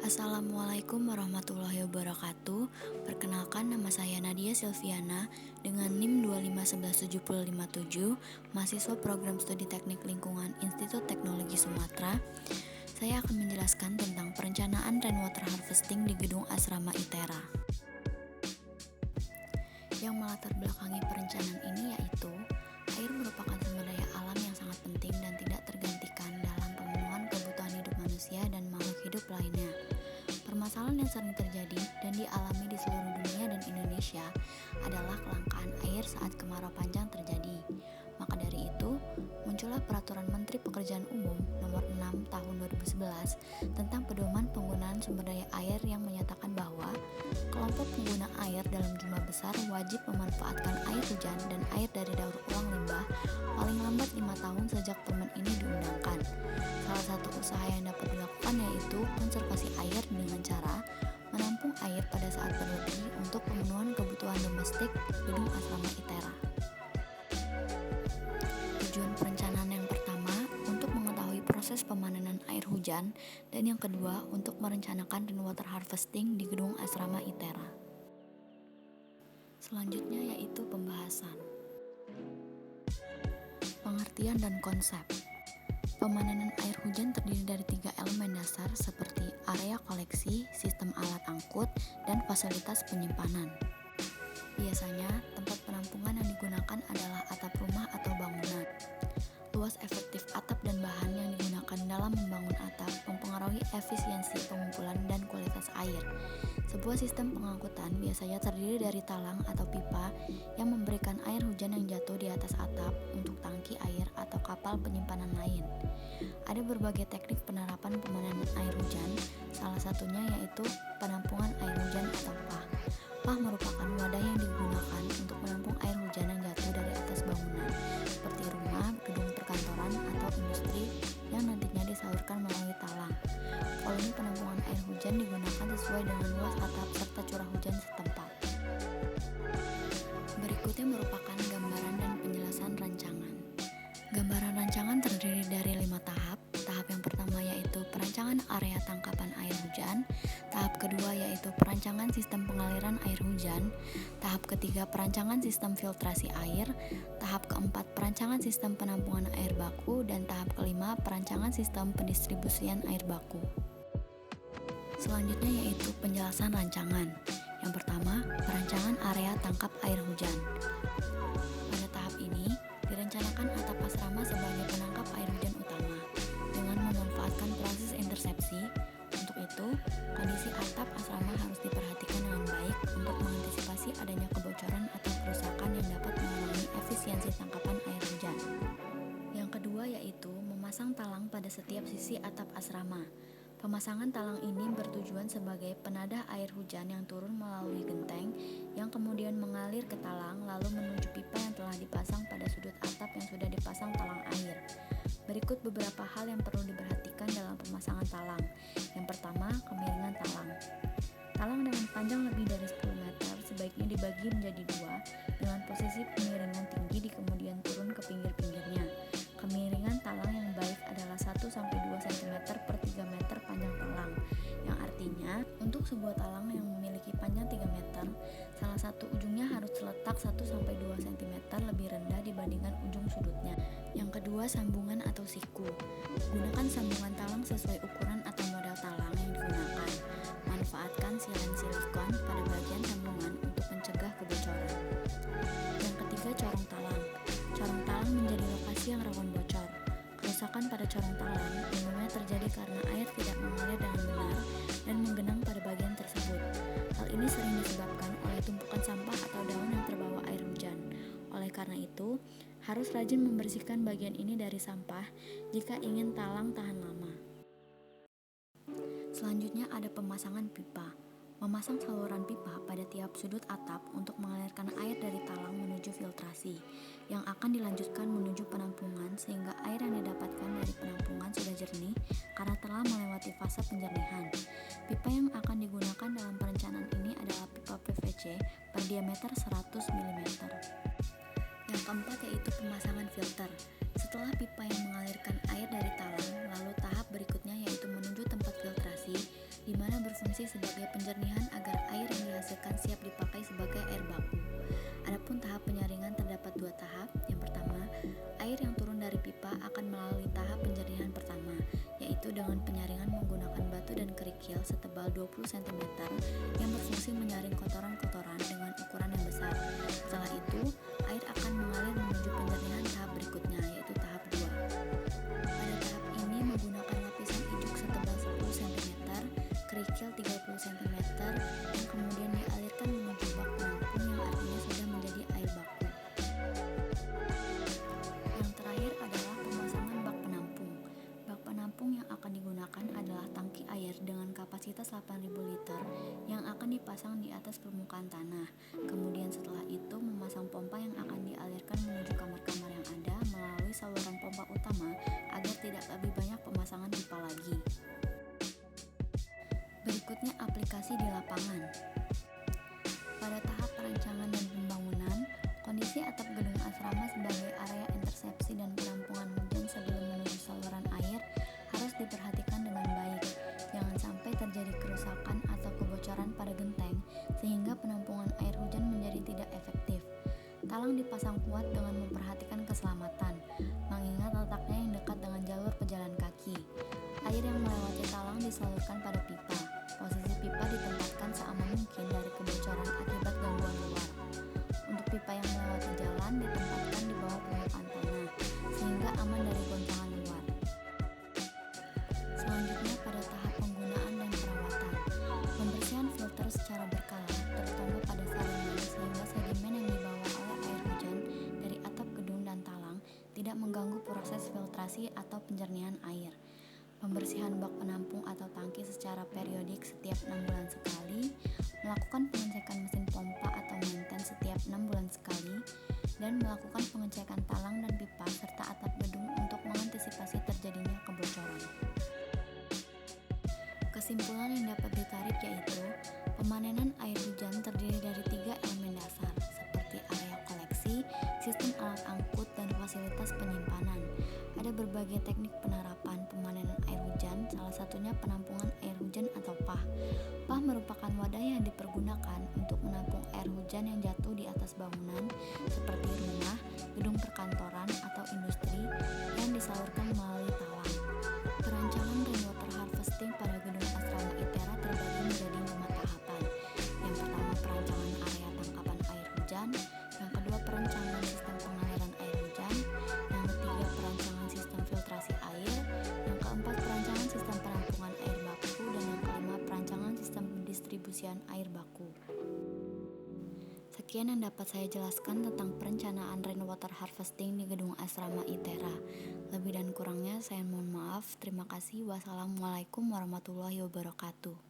Assalamualaikum warahmatullahi wabarakatuh. Perkenalkan, nama saya Nadia Silviana dengan NIM 2511757, mahasiswa program studi teknik lingkungan Institut Teknologi Sumatera. Saya akan menjelaskan tentang perencanaan rainwater harvesting di gedung asrama ITERA. Yang melatar belakangi perencanaan ini yaitu air merupakan sumber daya alam yang sangat penting dan tidak tergantikan dalam pemenuhan kebutuhan hidup manusia dan makhluk hidup lainnya. Permasalahan yang sering terjadi dan dialami di seluruh dunia dan Indonesia adalah kelangkaan air saat kemarau panjang terjadi. Maka dari itu, muncullah Peraturan Menteri Pekerjaan Umum Nomor 6 Tahun 2011 tentang pedoman penggunaan sumber daya air yang menyatakan bahwa kelompok pengguna air dalam jumlah besar wajib memanfaatkan air hujan dan air dari daur ulang limbah paling lambat 5 tahun sejak permen ini diundangkan. Salah satu usaha yang dapat dilakukan yaitu konservasi air dengan cara menampung air pada saat berlebih untuk pemenuhan kebutuhan domestik gedung asrama ITERA. Tujuan perencanaan yang pertama untuk mengetahui proses pemanenan air hujan dan yang kedua untuk merencanakan rainwater harvesting di gedung asrama ITERA. Selanjutnya yaitu pembahasan. Pengertian dan konsep. Pemanenan air hujan terdiri dari 3 elemen dasar seperti area koleksi, sistem alat angkut, dan fasilitas penyimpanan. Biasanya, tempat penampungan yang digunakan adalah atap rumah atau bangunan. Luas efektif atap dan bahan yang digunakan dalam membangun atap mempengaruhi efisiensi pengumpulan dan kualitas air. Sebuah sistem pengangkutan biasanya terdiri dari talang atau pipa yang memberikan air hujan yang jatuh di atas atap untuk tangki air atau kapal penyimpanan lain. Ada berbagai teknik penerapan pemanenan air hujan, salah satunya yaitu penampungan air hujan atau PAH. PAH merupakan wadah yang digunakan untuk menampung air hujan yang jatuh dari atas bangunan, seperti rumah, gedung perkantoran, atau industri yang nantinya disalurkan melalui talang. Volume penampungan air hujan digunakan sesuai dengan luas atap serta curah hujan setempat. Berikutnya merupakan gambaran dan penjelasan rancangan. Gambaran rancangan terdiri dari 5 tahap. Tahap yang pertama yaitu perancangan area tangkapan air hujan. Tahap kedua yaitu perancangan sistem pengaliran air hujan. Tahap ketiga perancangan sistem filtrasi air. Tahap keempat perancangan sistem penampungan air baku. Dan tahap kelima perancangan sistem pendistribusian air baku. Selanjutnya yaitu penjelasan rancangan. Yang pertama, perancangan area tangkap air hujan. Pada tahap ini, direncanakan atap asrama sebagai penangkap air hujan utama dengan memanfaatkan proses intersepsi. Untuk itu, kondisi atap asrama harus diperhatikan dengan baik untuk mengantisipasi adanya kebocoran atau kerusakan yang dapat mengurangi efisiensi tangkapan air hujan. Yang kedua yaitu memasang talang pada setiap sisi atap asrama. Pemasangan talang ini bertujuan sebagai penadah air hujan yang turun melalui genteng yang kemudian mengalir ke talang lalu menuju pipa yang telah dipasang pada sudut atap yang sudah dipasang talang air. Berikut beberapa hal yang perlu diperhatikan dalam pemasangan talang. Yang pertama, kemiringan talang. Talang dengan panjang lebih dari 10 meter sebaiknya dibagi menjadi 2 dengan posisi kemiringan tinggi di kemudian turun ke pinggir-pinggirnya. Kemiringan talang yang baik adalah 1-2 cm per 3 meter panjang talang, yang artinya untuk sebuah talang yang memiliki panjang 3 meter, salah satu ujungnya harus terletak 1-2 cm lebih rendah dibandingkan ujung sudutnya. Yang kedua, sambungan atau siku. Gunakan sambungan talang sesuai ukuran atau model talang yang digunakan. Manfaatkan silen silikon pada bagian sambungan untuk mencegah kebocoran. Yang ketiga, corong talang. Corong talang menjadi lokasi yang rawan bocor. Kerusakan pada corong talang umumnya terjadi karena air tidak mengalir dengan benar dan menggenang pada bagian tersebut. Hal ini sering disebabkan oleh tumpukan sampah atau daun yang terbawa air hujan. Oleh karena itu, harus rajin membersihkan bagian ini dari sampah jika ingin talang tahan lama. Selanjutnya ada pemasangan pipa. Memasang saluran pipa pada tiap sudut atap untuk mengalirkan air dari talang menuju filtrasi, yang akan dilanjutkan menuju penampungan sehingga air yang didapatkan dari penampungan sudah jernih karena telah melewati fase penjernihan. Pipa yang akan digunakan dalam perencanaan ini adalah pipa PVC berdiameter 100 mm. Yang keempat yaitu pemasangan filter. Setelah pipa yang mengalirkan air dari talang, lalu tahap berikutnya yaitu menuju tempat filtrasi, di mana berfungsi sebagai penjernihan agar air yang dihasilkan siap dipakai sebagai air baku. Adapun tahap penyaringan terdapat dua tahap. Yang pertama, air yang turun dari pipa akan melalui tahap penjernihan pertama, yaitu dengan penyaringan menggunakan batu dan kerikil setebal 20 cm yang berfungsi menyaring kotoran-kotoran dengan ukuran yang besar. Setelah itu, air akan mengalir menuju penjernihan tahap berikutnya, yaitu tahap 2. Pada tahap ini menggunakan lapisan ijuk setebal 10 cm, kerikil 30 cm, yang kemudian dialirkan menuju bak penampung yang artinya sudah menjadi air baku. Yang terakhir adalah pemasangan bak penampung. Bak penampung yang akan digunakan adalah tangki air dengan kapasitas 8.000 liter yang akan dipasang di atas permukaan tanah. Kemudian setelah itu memasang pompa yang akan dialirkan menuju kamar-kamar yang ada melalui saluran pompa utama agar tidak lebih banyak pemasangan pipa lagi. Berikutnya aplikasi di lapangan. Pada tahap perancangan dan pembangunan, kondisi atap gedung asrama sebagai area intersepsi dan penampungan hujan sebelum menuju saluran air harus diperhatikan dengan baik. Jangan sampai terjadi kerusakan atau kebocoran pada genteng sehingga penampungan air hujan menjadi tidak efektif. Talang dipasang kuat dengan memperhatikan keselamatan, mengingat letaknya yang dekat dengan jalur pejalan kaki. Air yang melewati talang disalurkan pada pipa. Posisi pipa ditempatkan seaman mungkin dari kebocoran akibat gangguan luar. Untuk pipa yang melewati jalan ditempatkan di bawah permukaan tanah, sehingga aman dari goncangan luar. Selanjutnya pada tahap penggunaan dan perawatan. Pembersihan filter secara berkala, terutama pada salinan, sehingga sedimen yang dibawa oleh air hujan dari atap gedung dan talang tidak mengganggu proses filtrasi atau penjernihan air. Pembersihan bak penampung atau tangki secara periodik setiap 6 bulan sekali, melakukan pengecekan mesin pompa atau maintenance setiap 6 bulan sekali, dan melakukan pengecekan talang dan pipa serta atap gedung untuk mengantisipasi terjadinya kebocoran. Kesimpulan yang dapat ditarik yaitu, pemanenan air hujan terdiri dari 3 elemen dasar, seperti area koleksi, sistem alat angkut, dan fasilitas penyimpanan. Ada berbagai teknik penerapan pemanenan air hujan, salah satunya penampungan air hujan atau PAH. PAH merupakan wadah yang dipergunakan untuk menampung air hujan yang jatuh di atas bangunan seperti rumah, gedung perkantoran, atau industri yang disalurkan melalui talang. Perancangan rainwater harvesting pada gedung asrama ITERA terbagi menjadi 5 tahapan. Yang pertama perancangan area tangkapan air hujan, yang kedua perancangan sistem pengaliran air hujan, yang ketiga perancangan sistem filtrasi air, yang keempat perancangan sistem penampungan air baku, dan yang kelima perancangan sistem pendistribusian air baku. Sekian yang dapat saya jelaskan tentang perencanaan rainwater harvesting di gedung asrama ITERA. Lebih dan kurangnya saya mohon maaf. Terima kasih. Wassalamualaikum warahmatullahi wabarakatuh.